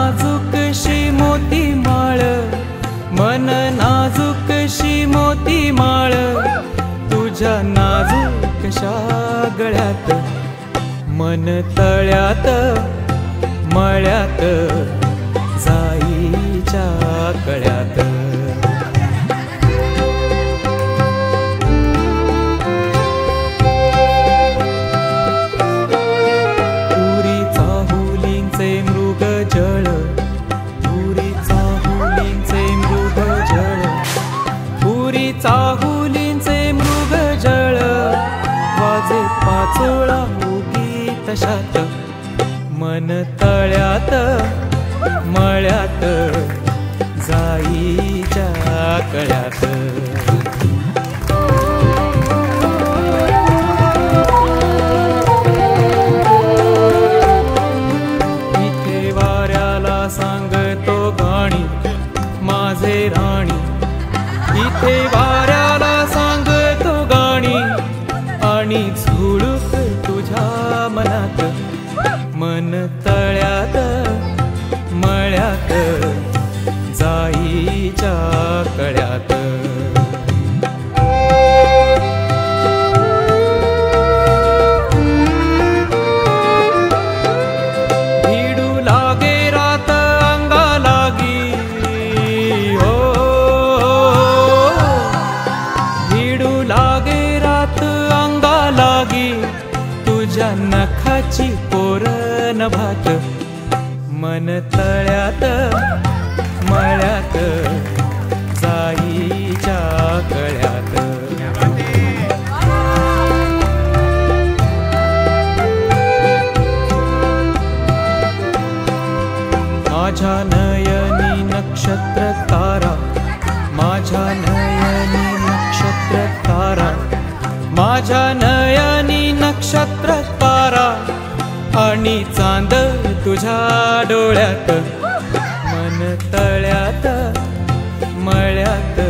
नाजूकशी मोती माळ, मन नाजूकशी मोती माळ, तुझ्या नाजूकशा गळ्यात, मन तळ्यात मळ्यात, जाईच्या कळ्यात. पुरी चाहुलींचे मृग जळ, पुरी चाहुलींचे मृग जळ, पुरी चाहुलींचे मृग जळ, वाजे पाचोळा उगी तशात, मन तळ्यात मळ्यात, जाईच्या कळ्यात. इथे वाऱ्याला सांगतो गाणी माझे राणी, इथे वाऱ्याला सांगतो गाणी, आणि झुळूक तुझ्या मनात, मन तळ्यात मळ्यात, जाईच्या कळ्यात. भिडू लागे रात अंगा लागी, हो भिडू लागे रात अंगा लागी, तुझ्या नखाची पोरण भात, मन तळ्यात मळ्यात, जाईच्या कळ्यात. माझ्या नयनी नक्षत्र तारा, माझ्या नयनी नक्षत्र तारा, माझ्या नयनी नक्षत्र तारा, आणि चांद तुझ्या डोळ्यात, मन तळ्यात मळ्यात,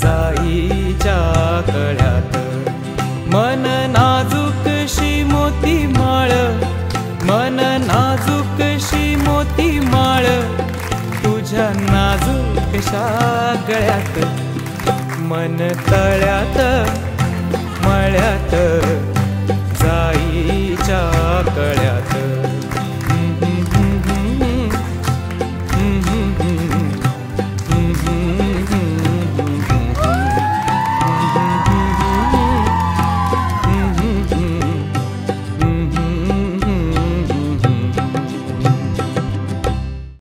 जाईच्या कळ्यात. मन नाजूकशी मोती माळ, मन नाजूकशी मोती माळ, तुझ्या नाजूकशा गळ्यात, मन तळ्यात